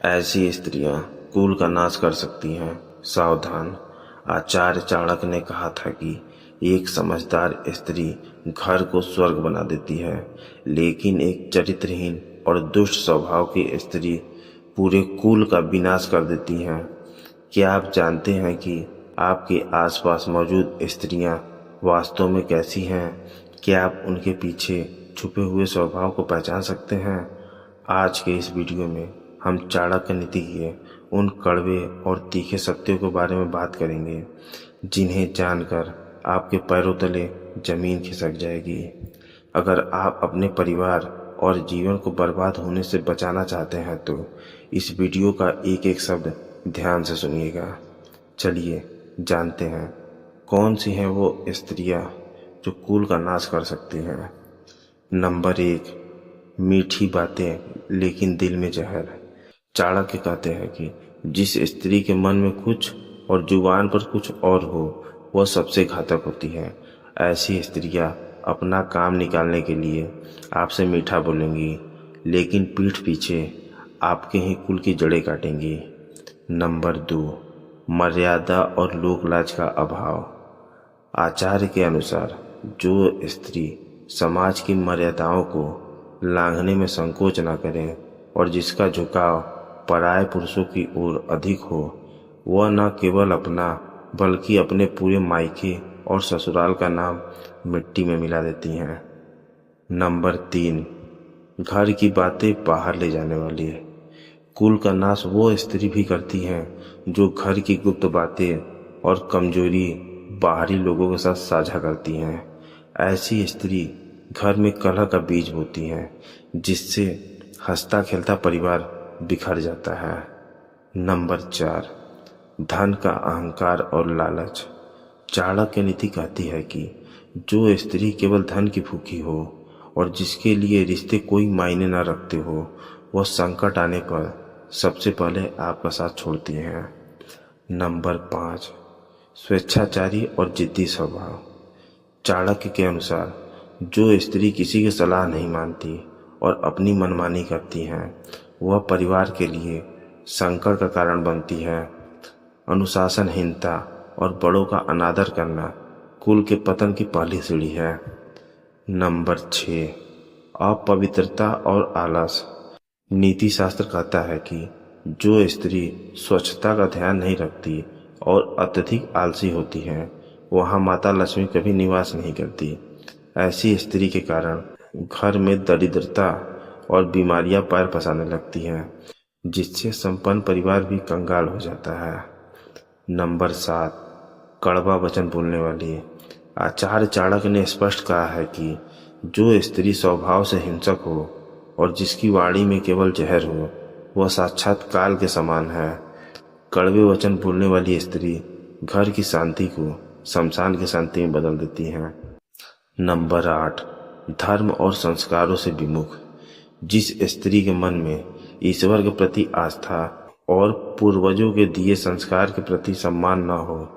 ऐसी स्त्रियां कुल का नाश कर सकती हैं, सावधान। आचार्य चाणक्य ने कहा था कि एक समझदार स्त्री घर को स्वर्ग बना देती है, लेकिन एक चरित्रहीन और दुष्ट स्वभाव की स्त्री पूरे कुल का विनाश कर देती है। क्या आप जानते हैं कि आपके आसपास मौजूद स्त्रियां वास्तव में कैसी हैं? क्या आप उनके पीछे छुपे हुए स्वभाव को पहचान सकते हैं? आज के इस वीडियो में हम चाणक्य नीति के उन कड़वे और तीखे सत्यों के बारे में बात करेंगे, जिन्हें जानकर आपके पैरों तले जमीन खिसक जाएगी। अगर आप अपने परिवार और जीवन को बर्बाद होने से बचाना चाहते हैं तो इस वीडियो का एक एक शब्द ध्यान से सुनिएगा। चलिए जानते हैं कौन सी हैं वो स्त्रियां जो कुल का नाश कर सकती हैं। नंबर 1, मीठी बातें लेकिन दिल में जहर। चाणक्य कहते हैं कि जिस स्त्री के मन में कुछ और जुबान पर कुछ और हो, वह सबसे घातक होती है। ऐसी स्त्रियां अपना काम निकालने के लिए आपसे मीठा बोलेंगी, लेकिन पीठ पीछे आपके ही कुल की जड़ें काटेंगी। नंबर 2, मर्यादा और लोकलाज का अभाव। आचार्य के अनुसार जो स्त्री समाज की मर्यादाओं को लांघने में संकोच न करे और जिसका झुकाव पराये पुरुषों की ओर अधिक हो, वह न केवल अपना बल्कि अपने पूरे मायके और ससुराल का नाम मिट्टी में मिला देती हैं। नंबर 3, घर की बातें बाहर ले जाने वाली है। कुल का नाश वो स्त्री भी करती हैं जो घर की गुप्त बातें और कमजोरी बाहरी लोगों के साथ साझा करती हैं। ऐसी स्त्री घर में कलह का बीज बोती हैं, जिससे हंसता खेलता परिवार बिखर जाता है। नंबर 4, धन का अहंकार और लालच। चाणक्य नीति कहती है कि जो स्त्री केवल धन की भूखी हो और जिसके लिए रिश्ते कोई मायने न रखते हो, वह संकट आने पर सबसे पहले आपका साथ छोड़ती हैं। नंबर 5, स्वेच्छाचारी और जिद्दी स्वभाव। चाणक्य के अनुसार जो स्त्री किसी की सलाह नहीं मानती और अपनी मनमानी करती हैं, वह परिवार के लिए संकट का कारण बनती है। अनुशासनहीनता और बड़ों का अनादर करना कुल के पतन की पहली सीढ़ी है। नंबर 6, अपवित्रता और आलस। नीति शास्त्र कहता है कि जो स्त्री स्वच्छता का ध्यान नहीं रखती और अत्यधिक आलसी होती है, वहाँ माता लक्ष्मी कभी निवास नहीं करती। ऐसी स्त्री के कारण घर में दरिद्रता और बीमारियां पैर पसारने लगती हैं, जिससे संपन्न परिवार भी कंगाल हो जाता है। नंबर 7, कड़वा वचन बोलने वाली। आचार्य चाणक्य ने स्पष्ट कहा है कि जो स्त्री स्वभाव से हिंसक हो और जिसकी वाणी में केवल जहर हो, वह साक्षात काल के समान है। कड़वे वचन बोलने वाली स्त्री घर की शांति को शमशान की शांति में बदल देती है। नंबर 8, धर्म और संस्कारों से विमुख। जिस स्त्री के मन में ईश्वर के प्रति आस्था और पूर्वजों के दिए संस्कार के प्रति सम्मान न हो,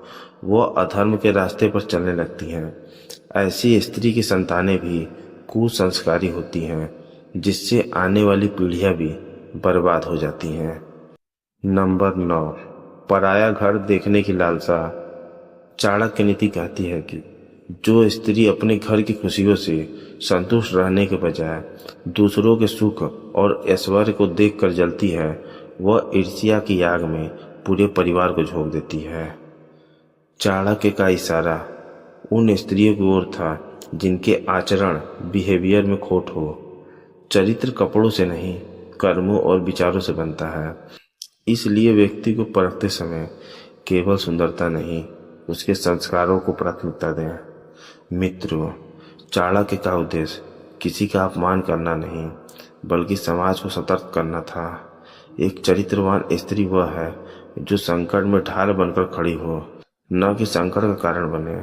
वह अधर्म के रास्ते पर चलने लगती हैं। ऐसी स्त्री की संतानें भी कुसंस्कारी होती हैं, जिससे आने वाली पीढ़ियां भी बर्बाद हो जाती हैं। नंबर 9, पराया घर देखने की लालसा। चाणक्य नीति कहती है कि जो स्त्री अपने घर की खुशियों से संतुष्ट रहने के बजाय दूसरों के सुख और ऐश्वर्य को देखकर जलती है, वह ईर्ष्या की आग में पूरे परिवार को झोंक देती है। चाणक्य का इशारा उन स्त्रियों की ओर था जिनके आचरण बिहेवियर में खोट हो। चरित्र कपड़ों से नहीं, कर्मों और विचारों से बनता है। इसलिए व्यक्ति को परखते समय केवल सुंदरता नहीं, उसके संस्कारों को प्राथमिकता दें। मित्रों, चाणक्य का उद्देश्य किसी का अपमान करना नहीं, बल्कि समाज को सतर्क करना था। एक चरित्रवान स्त्री वह है जो संकट में ढाल बनकर खड़ी हो, न कि संकट का कारण बने।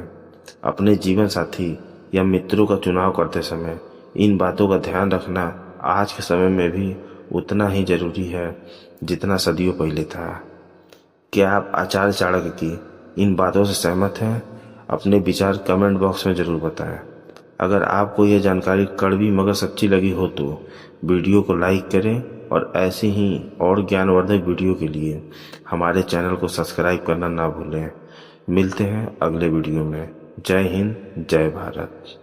अपने जीवन साथी या मित्रों का चुनाव करते समय इन बातों का ध्यान रखना आज के समय में भी उतना ही जरूरी है जितना सदियों पहले था। क्या आप आचार्य चाणक्य की इन बातों से सहमत हैं? अपने विचार कमेंट बॉक्स में जरूर बताएं। अगर आपको यह जानकारी कड़वी मगर सच्ची लगी हो तो वीडियो को लाइक करें और ऐसे ही और ज्ञानवर्धक वीडियो के लिए हमारे चैनल को सब्सक्राइब करना ना भूलें। मिलते हैं अगले वीडियो में। जय हिंद, जय भारत।